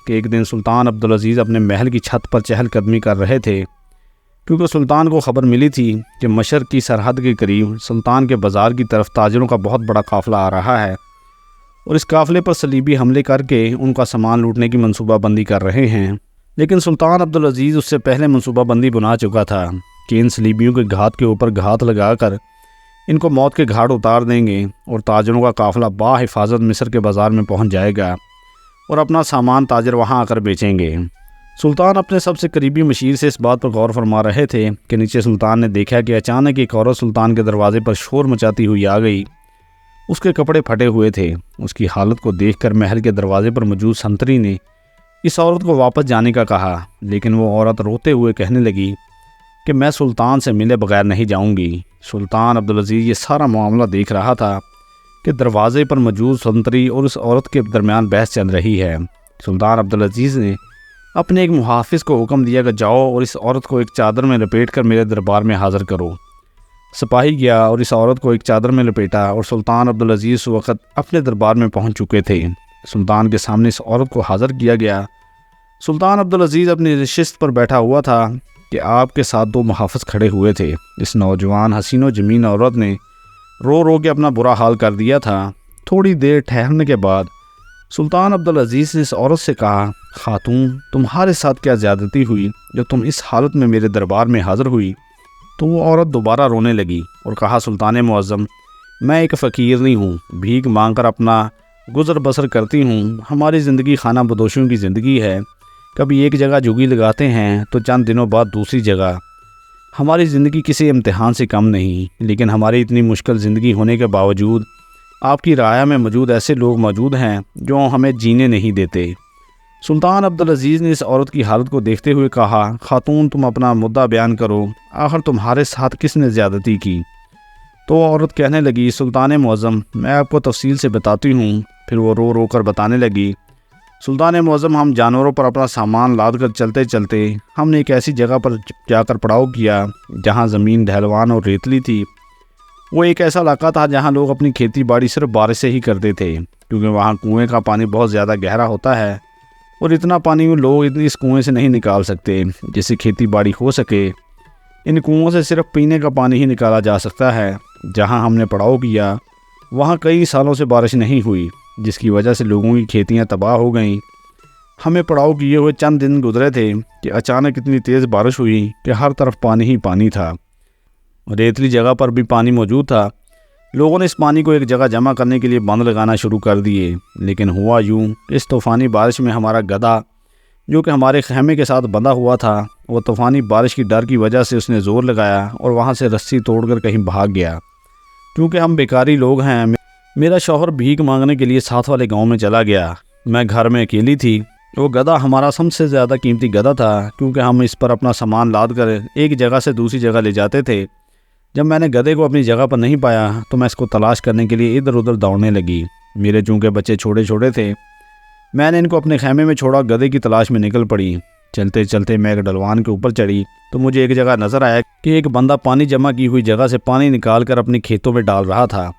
کہ ایک دن سلطان عبدالعزیز اپنے محل کی چھت پر چہل قدمی کر رہے تھے، کیونکہ سلطان کو خبر ملی تھی کہ مشرق کی سرحد کے قریب سلطان کے بازار کی طرف تاجروں کا بہت بڑا قافلہ آ رہا ہے، اور اس قافلے پر صلیبی حملے کر کے ان کا سامان لوٹنے کی منصوبہ بندی کر رہے ہیں۔ لیکن سلطان عبدالعزیز اس سے پہلے منصوبہ بندی بنا چکا تھا کہ ان صلیبیوں کے گھات کے اوپر گھات لگا کر ان کو موت کے گھاٹ اتار دیں گے، اور تاجروں کا قافلہ باحفاظت مصر کے بازار میں پہنچ جائے گا اور اپنا سامان تاجر وہاں آ کر بیچیں گے۔ سلطان اپنے سب سے قریبی مشیر سے اس بات پر غور فرما رہے تھے کہ نیچے سلطان نے دیکھا کہ اچانک ایک عورت سلطان کے دروازے پر شور مچاتی ہوئی آ گئی۔ اس کے کپڑے پھٹے ہوئے تھے۔ اس کی حالت کو دیکھ کر محل کے دروازے پر موجود سنتری نے اس عورت کو واپس جانے کا کہا، لیکن وہ عورت روتے ہوئے کہنے لگی کہ میں سلطان سے ملے بغیر نہیں جاؤں گی۔ سلطان عبدالعزیز یہ سارا معاملہ دیکھ رہا تھا کہ دروازے پر موجود سنتری اور اس عورت کے درمیان بحث چل رہی ہے۔ سلطان عبدالعزیز نے اپنے ایک محافظ کو حکم دیا کہ جاؤ اور اس عورت کو ایک چادر میں لپیٹ کر میرے دربار میں حاضر کرو۔ سپاہی گیا اور اس عورت کو ایک چادر میں لپیٹا، اور سلطان عبدالعزیز اس وقت اپنے دربار میں پہنچ چکے تھے۔ سلطان کے سامنے اس عورت کو حاضر کیا گیا۔ سلطان عبدالعزیز اپنی نشست پر بیٹھا ہوا تھا کہ آپ کے ساتھ دو محافظ کھڑے ہوئے تھے۔ اس نوجوان حسین و جمیل عورت نے رو رو کے اپنا برا حال کر دیا تھا۔ تھوڑی دیر ٹھہرنے کے بعد سلطان عبدالعزیز نے اس عورت سے کہا، خاتون، تمہارے ساتھ کیا زیادتی ہوئی جو تم اس حالت میں میرے دربار میں حاضر ہوئی؟ تو وہ عورت دوبارہ رونے لگی اور کہا، سلطان معظم، میں ایک فقیر نہیں ہوں، بھیک مانگ کر اپنا گزر بسر کرتی ہوں۔ ہماری زندگی خانہ بدوشیوں کی زندگی ہے، کبھی ایک جگہ جھگی لگاتے ہیں تو چند دنوں بعد دوسری جگہ۔ ہماری زندگی کسی امتحان سے کم نہیں، لیکن ہماری اتنی مشکل زندگی ہونے کے باوجود آپ کی رعایا میں موجود ایسے لوگ موجود ہیں جو ہمیں جینے نہیں دیتے۔ سلطان عبدالعزیز نے اس عورت کی حالت کو دیکھتے ہوئے کہا، خاتون، تم اپنا مدعا بیان کرو، آخر تمہارے ساتھ کس نے زیادتی کی؟ تو وہ عورت کہنے لگی، سلطان معظم، میں آپ کو تفصیل سے بتاتی ہوں۔ پھر وہ رو رو کر بتانے لگی، سلطان معظم، ہم جانوروں پر اپنا سامان لاد کر چلتے چلتے ہم نے ایک ایسی جگہ پر جا کر پڑاؤ کیا جہاں زمین ڈھلوان اور ریتلی تھی۔ وہ ایک ایسا علاقہ تھا جہاں لوگ اپنی کھیتی باڑی صرف بارش سے ہی کرتے تھے، کیونکہ وہاں کنویں کا پانی بہت زیادہ گہرا ہوتا ہے، اور اتنا پانی لوگ اس کنویں سے نہیں نکال سکتے جس سے کھیتی باڑی ہو سکے۔ ان کنووں سے صرف پینے کا پانی ہی نکالا جا سکتا ہے۔ جہاں ہم نے پڑاؤ کیا وہاں کئی سالوں سے بارش نہیں ہوئی، جس کی وجہ سے لوگوں کی کھیتیاں تباہ ہو گئیں۔ ہمیں پڑاؤ کیے ہوئے چند دن گزرے تھے کہ اچانک اتنی تیز بارش ہوئی کہ ہر طرف پانی ہی پانی تھا۔ ریتلی جگہ پر بھی پانی موجود تھا۔ لوگوں نے اس پانی کو ایک جگہ جمع کرنے کے لیے بند لگانا شروع کر دیے، لیکن ہوا یوں، اس طوفانی بارش میں ہمارا گدھا جو کہ ہمارے خیمے کے ساتھ بندھا ہوا تھا، وہ طوفانی بارش کی ڈر کی وجہ سے اس نے زور لگایا اور وہاں سے رسی توڑ کر کہیں بھاگ گیا۔ کیونکہ ہم بیکاری لوگ ہیں، میرا شوہر بھیک مانگنے کے لیے ساتھ والے گاؤں میں چلا گیا، میں گھر میں اکیلی تھی۔ وہ گدھا ہمارا سب سے زیادہ قیمتی گدھا تھا، کیونکہ ہم اس پر اپنا سامان لاد کر ایک جگہ سے دوسری جگہ لے جاتے تھے۔ جب میں نے گدھے کو اپنی جگہ پر نہیں پایا تو میں اس کو تلاش کرنے کے لیے ادھر ادھر دوڑنے لگی۔ میرے چونکہ بچے چھوٹے چھوٹے تھے، میں نے ان کو اپنے خیمے میں چھوڑا، گدھے کی تلاش میں نکل پڑی۔ چلتے چلتے میں ایک ڈھلوان کے اوپر چڑھی تو مجھے ایک جگہ نظر آیا کہ ایک بندہ پانی جمع کی ہوئی جگہ سے پانی نکال کر اپنے کھیتوں میں ڈال رہا تھا۔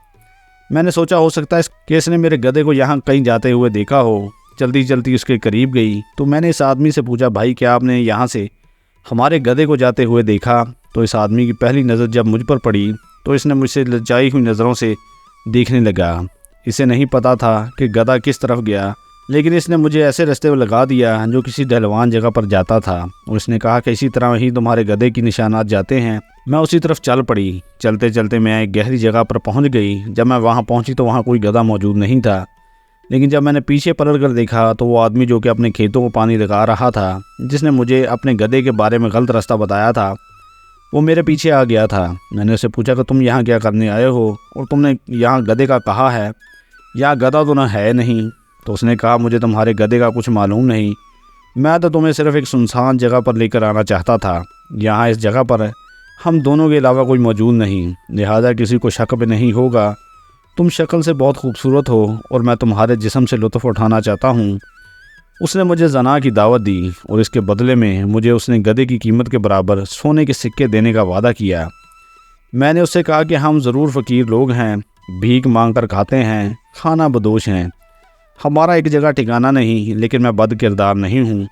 میں نے سوچا ہو سکتا ہے کہ اس نے میرے گدھے کو یہاں کہیں جاتے ہوئے دیکھا ہو۔ جلدی جلدی اس کے قریب گئی تو میں نے اس آدمی سے پوچھا، بھائی کیا آپ نے یہاں سے ہمارے گدھے کو جاتے ہوئے دیکھا؟ تو اس آدمی کی پہلی نظر جب مجھ پر پڑی تو اس نے مجھ سے لجائی ہوئی نظروں سے دیکھنے لگا۔ اسے نہیں پتا تھا کہ گدھا کس طرف گیا، لیکن اس نے مجھے ایسے رستے لگا دیا جو کسی ڈھلوان جگہ پر جاتا تھا، اور اس نے کہا کہ اسی طرح ہی تمہارے گدھے کی نشانات جاتے ہیں۔ میں اسی طرف چل پڑی۔ چلتے چلتے میں ایک گہری جگہ پر پہنچ گئی۔ جب میں وہاں پہنچی تو وہاں کوئی گدھا موجود نہیں تھا، لیکن جب میں نے پیچھے پلٹ کر دیکھا تو وہ آدمی جو کہ اپنے کھیتوں کو پانی لگا رہا تھا، جس نے مجھے اپنے گدھے کے بارے میں غلط راستہ بتایا تھا، وہ میرے پیچھے آ گیا تھا۔ میں نے اسے پوچھا کہ تم یہاں کیا کرنے آئے ہو، اور تم نے یہاں گدھے کا کہا ہے، یا گدھا تو نہ ہے نہیں؟ تو اس نے کہا، مجھے تمہارے گدھے کا کچھ معلوم نہیں، میں تو تمہیں صرف ایک سنسان جگہ پر لے کر آنا چاہتا تھا۔ یہاں اس جگہ پر ہم دونوں کے علاوہ کوئی موجود نہیں، لہذا کسی کو شک بھی نہیں ہوگا۔ تم شکل سے بہت خوبصورت ہو اور میں تمہارے جسم سے لطف اٹھانا چاہتا ہوں۔ اس نے مجھے زنا کی دعوت دی اور اس کے بدلے میں مجھے اس نے گدھے کی قیمت کے برابر سونے کے سکے دینے کا وعدہ کیا۔ میں نے اس سے کہا کہ ہم ضرور فقیر لوگ ہیں، بھیک مانگ کر کھاتے ہیں، کھانا بدوش ہیں، ہمارا ایک جگہ ٹھکانہ نہیں، لیکن میں بد کردار نہیں ہوں۔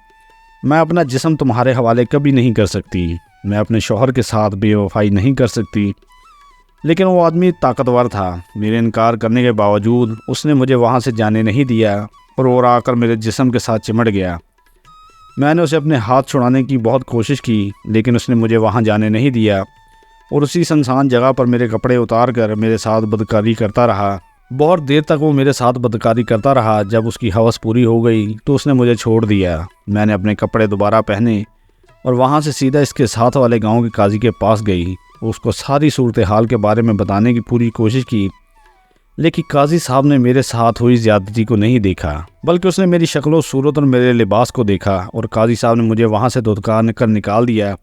میں اپنا جسم تمہارے حوالے کبھی نہیں کر سکتی۔ میں اپنے شوہر کے ساتھ بے وفائی نہیں کر سکتی۔ لیکن وہ آدمی طاقتور تھا۔ میرے انکار کرنے کے باوجود اس نے مجھے وہاں سے جانے نہیں دیا اور وہ آ کر میرے جسم کے ساتھ چمٹ گیا۔ میں نے اسے اپنے ہاتھ چھڑانے کی بہت کوشش کی، لیکن اس نے مجھے وہاں جانے نہیں دیا اور اسی سنسان جگہ پر میرے کپڑے اتار کر میرے ساتھ بدکاری کرتا رہا۔ بہت دیر تک وہ میرے ساتھ بدکاری کرتا رہا۔ جب اس کی ہوس پوری ہو گئی تو اس نے مجھے چھوڑ دیا۔ میں نے اپنے کپڑے دوبارہ پہنے اور وہاں سے سیدھا اس کے ساتھ والے گاؤں کے قاضی کے پاس گئی۔ اس کو ساری صورتحال کے بارے میں بتانے کی پوری کوشش کی، لیکن قاضی صاحب نے میرے ساتھ ہوئی زیادتی کو نہیں دیکھا، بلکہ اس نے میری شکل و صورت اور میرے لباس کو دیکھا، اور قاضی صاحب نے مجھے وہاں سے دھتکار کر نکال دیا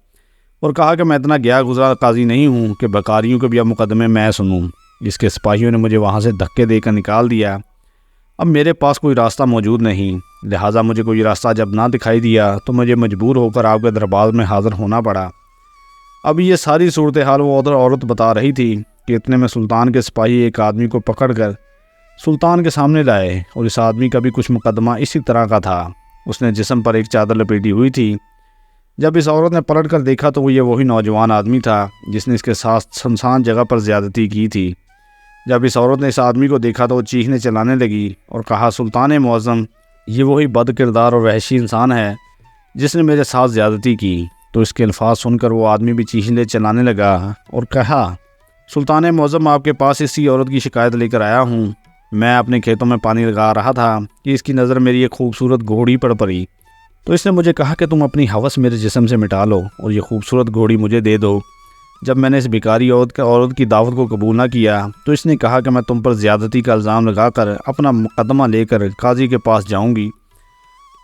اور کہا کہ میں اتنا گیا گزرا قاضی نہیں ہوں کہ بکاریوں کے بھی اب مقدمے میں سنوں۔ اس کے سپاہیوں نے مجھے وہاں سے دھکے دے کر نکال دیا۔ اب میرے پاس کوئی راستہ موجود نہیں، لہٰذا مجھے کوئی راستہ جب نہ دکھائی دیا تو مجھے مجبور ہو کر آپ کے دربار میں حاضر ہونا پڑا۔ اب یہ ساری صورتحال وہ عورت بتا رہی تھی کہ اتنے میں سلطان کے سپاہی ایک آدمی کو پکڑ کر سلطان کے سامنے لائے، اور اس آدمی کا بھی کچھ مقدمہ اسی طرح کا تھا۔ اس نے جسم پر ایک چادر لپیٹی ہوئی تھی۔ جب اس عورت نے پلٹ کر دیکھا تو وہ یہ وہی نوجوان آدمی تھا جس نے اس کے ساتھ سنسان جگہ پر زیادتی کی تھی۔ جب اس عورت نے اس آدمی کو دیکھا تو وہ چیخنے چلانے لگی اور کہا، سلطان معظم، یہ وہی بد کردار اور وحشی انسان ہے جس نے میرے ساتھ زیادتی کی۔ تو اس کے الفاظ سن کر وہ آدمی بھی چیخنے چلانے لگا اور کہا، سلطان معظم، آپ کے پاس اسی عورت کی شکایت لے کر آیا ہوں۔ میں اپنے کھیتوں میں پانی لگا رہا تھا کہ اس کی نظر میری ایک خوبصورت گھوڑی پر پڑی، تو اس نے مجھے کہا کہ تم اپنی ہوس میرے جسم سے مٹا لو اور یہ خوبصورت گھوڑی مجھے دے دو۔ جب میں نے اس بیکاری عورت کی دعوت کو قبول نہ کیا تو اس نے کہا کہ میں تم پر زیادتی کا الزام لگا کر اپنا مقدمہ لے کر قاضی کے پاس جاؤں گی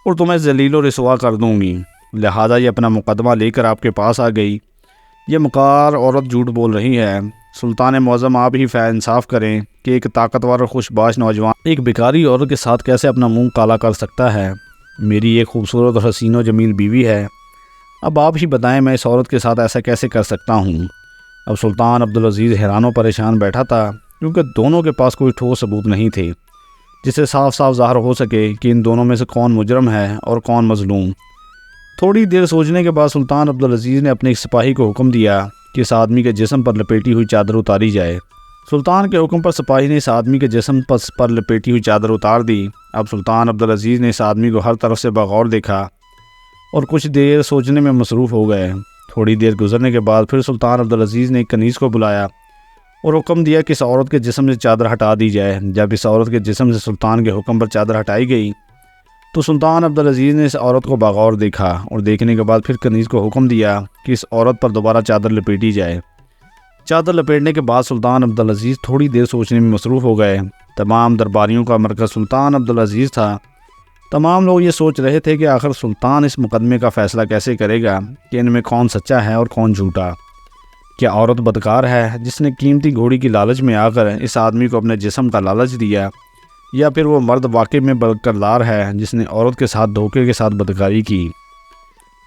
اور تمہیں ذلیل و رسوا کر دوں گی، لہذا یہ اپنا مقدمہ لے کر آپ کے پاس آ گئی۔ یہ مکار عورت جھوٹ بول رہی ہے۔ سلطان معظم، آپ ہی انصاف کریں کہ ایک طاقتور اور خوش باش نوجوان ایک بیکاری عورت کے ساتھ کیسے اپنا منہ کالا کر سکتا ہے؟ میری ایک خوبصورت اور حسین و جمیل بیوی ہے۔ اب آپ ہی بتائیں میں اس عورت کے ساتھ ایسا کیسے کر سکتا ہوں؟ اب سلطان عبدالعزیز حیران و پریشان بیٹھا تھا، کیونکہ دونوں کے پاس کوئی ٹھوس ثبوت نہیں تھے جس سے صاف صاف ظاہر ہو سکے کہ ان دونوں میں سے کون مجرم ہے اور کون مظلوم۔ تھوڑی دیر سوچنے کے بعد سلطان عبدالعزیز نے اپنے ایک سپاہی کو حکم دیا کہ اس آدمی کے جسم پر لپیٹی ہوئی چادر اتاری جائے۔ سلطان کے حکم پر سپاہی نے اس آدمی کے جسم پر لپیٹی ہوئی چادر اتار دی۔ اب سلطان عبدالعزیز نے اس آدمی کو ہر طرف سے بغور دیکھا اور کچھ دیر سوچنے میں مصروف ہو گئے۔ تھوڑی دیر گزرنے کے بعد پھر سلطان عبدالعزیز نے ایک کنیز کو بلایا اور حکم دیا کہ اس عورت کے جسم سے چادر ہٹا دی جائے۔ جب اس عورت کے جسم سے سلطان کے حکم پر چادر ہٹائی گئی تو سلطان عبدالعزیز نے اس عورت کو بغور دیکھا اور دیکھنے کے بعد پھر کنیز کو حکم دیا کہ اس عورت پر دوبارہ چادر لپیٹی جائے۔ چادر لپیٹنے کے بعد سلطان عبدالعزیز تھوڑی دیر سوچنے میں مصروف ہو گئے۔ تمام درباریوں کا مرکز سلطان عبدالعزیز تھا۔ تمام لوگ یہ سوچ رہے تھے کہ آخر سلطان اس مقدمے کا فیصلہ کیسے کرے گا کہ ان میں کون سچا ہے اور کون جھوٹا۔ کیا عورت بدکار ہے جس نے قیمتی گھوڑی کی لالچ میں آ کر اس آدمی کو اپنے جسم کا لالچ دیا، یا پھر وہ مرد واقعی میں بدکردار ہے جس نے عورت کے ساتھ دھوکے کے ساتھ بدکاری کی؟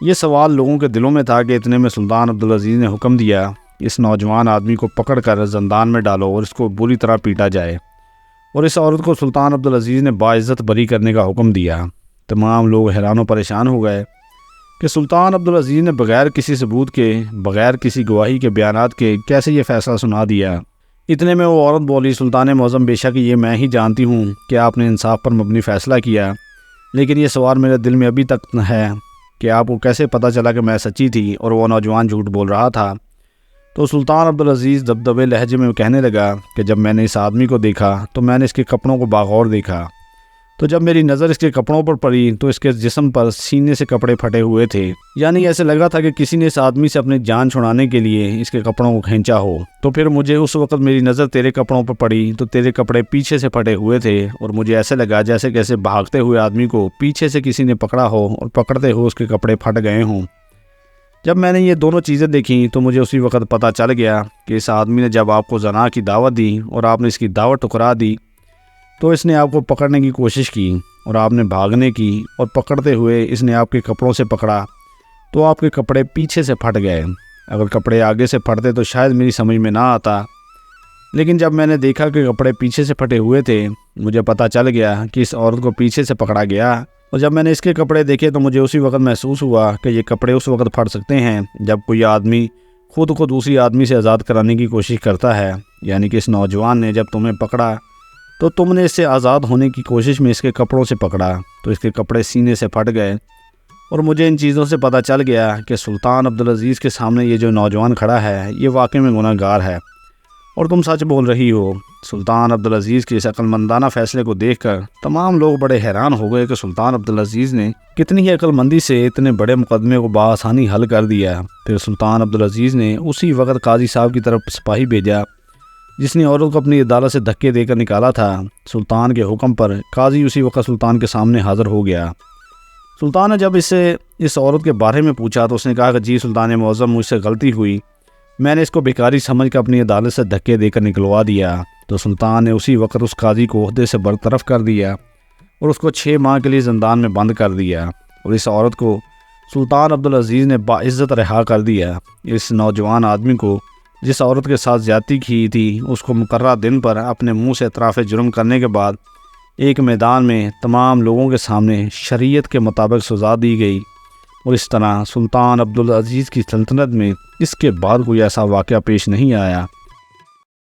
یہ سوال لوگوں کے دلوں میں تھا کہ اتنے میں سلطان عبدالعزیز نے حکم دیا کہ اس نوجوان آدمی کو پکڑ کر زندان میں ڈالو اور اس کو بری طرح پیٹا جائے، اور اس عورت کو سلطان عبدالعزیز نے باعزت بری کرنے کا حکم دیا۔ تمام لوگ حیران و پریشان ہو گئے کہ سلطان عبدالعزیز نے بغیر کسی ثبوت کے، بغیر کسی گواہی کے بیانات کے کیسے یہ فیصلہ سنا دیا۔ اتنے میں وہ عورت بولی، سلطان معظم، بے شک یہ میں ہی جانتی ہوں کہ آپ نے انصاف پر مبنی فیصلہ کیا، لیکن یہ سوال میرے دل میں ابھی تک ہے کہ آپ کو کیسے پتہ چلا کہ میں سچی تھی اور وہ نوجوان جھوٹ بول رہا تھا؟ تو سلطان عبدالعزیز دبدبے لہجے میں کہنے لگا کہ جب میں نے اس آدمی کو دیکھا تو میں نے اس کے کپڑوں کو باغور دیکھا، تو جب میری نظر اس کے کپڑوں پر پڑی تو اس کے جسم پر سینے سے کپڑے پھٹے ہوئے تھے، یعنی ایسے لگا تھا کہ کسی نے اس آدمی سے اپنی جان چھڑانے کے لیے اس کے کپڑوں کو کھینچا ہو۔ تو پھر مجھے اس وقت میری نظر تیرے کپڑوں پر پڑی تو تیرے کپڑے پیچھے سے پھٹے ہوئے تھے، اور مجھے ایسے لگا جیسے کیسے بھاگتے ہوئے آدمی کو پیچھے سے کسی نے پکڑا ہو اور پکڑتے ہوئے اس کے کپڑے پھٹ گئے ہوں۔ جب میں نے یہ دونوں چیزیں دیکھیں تو مجھے اسی وقت پتہ چل گیا کہ اس آدمی نے جب آپ کو زنا کی دعوت دی اور آپ نے اس کی دعوت ٹھکرا دی تو اس نے آپ کو پکڑنے کی کوشش کی اور آپ نے بھاگنے کی، اور پکڑتے ہوئے اس نے آپ کے کپڑوں سے پکڑا تو آپ کے کپڑے پیچھے سے پھٹ گئے۔ اگر کپڑے آگے سے پھٹتے تو شاید میری سمجھ میں نہ آتا، لیکن جب میں نے دیکھا کہ کپڑے پیچھے سے پھٹے ہوئے تھے مجھے پتہ چل گیا کہ اس عورت کو پیچھے سے پکڑا گیا، اور جب میں نے اس کے کپڑے دیکھے تو مجھے اسی وقت محسوس ہوا کہ یہ کپڑے اس وقت پھٹ سکتے ہیں جب کوئی آدمی خود کو دوسری آدمی سے آزاد کرانے کی کوشش کرتا ہے، یعنی کہ اس نوجوان نے جب تمہیں پکڑا تو تم نے اس سے آزاد ہونے کی کوشش میں اس کے کپڑوں سے پکڑا تو اس کے کپڑے سینے سے پھٹ گئے، اور مجھے ان چیزوں سے پتہ چل گیا کہ سلطان عبدالعزیز کے سامنے یہ جو نوجوان کھڑا ہے یہ واقعی میں گناہ گار ہے، اور تم سچ بول رہی ہو۔ سلطان عبدالعزیز کے اس عقل مندانہ فیصلے کو دیکھ کر تمام لوگ بڑے حیران ہو گئے کہ سلطان عبدالعزیز نے کتنی ہی عقل مندی سے اتنے بڑے مقدمے کو بآسانی حل کر دیا۔ پھر سلطان عبدالعزیز نے اسی وقت قاضی صاحب کی طرف سپاہی بھیجا جس نے عورت کو اپنی عدالت سے دھکے دے کر نکالا تھا۔ سلطان کے حکم پر قاضی اسی وقت سلطان کے سامنے حاضر ہو گیا۔ سلطان نے جب اس عورت کے بارے میں پوچھا تو اس نے کہا کہ جی سلطان معظم، مجھ سے غلطی ہوئی، میں نے اس کو بیکاری سمجھ کر اپنی عدالت سے دھکے دے کر نکلوا دیا۔ تو سلطان نے اسی وقت اس قاضی کو عہدے سے برطرف کر دیا اور اس کو 6 ماہ کے لیے زندان میں بند کر دیا، اور اس عورت کو سلطان عبدالعزیز نے باعزت رہا کر دیا۔ اس نوجوان آدمی کو جس عورت کے ساتھ زیادتی کی تھی اس کو مقررہ دن پر اپنے منہ سے اعتراف جرم کرنے کے بعد ایک میدان میں تمام لوگوں کے سامنے شریعت کے مطابق سزا دی گئی، اور اس طرح سلطان عبدالعزیز کی سلطنت میں اس کے بعد کوئی ایسا واقعہ پیش نہیں آیا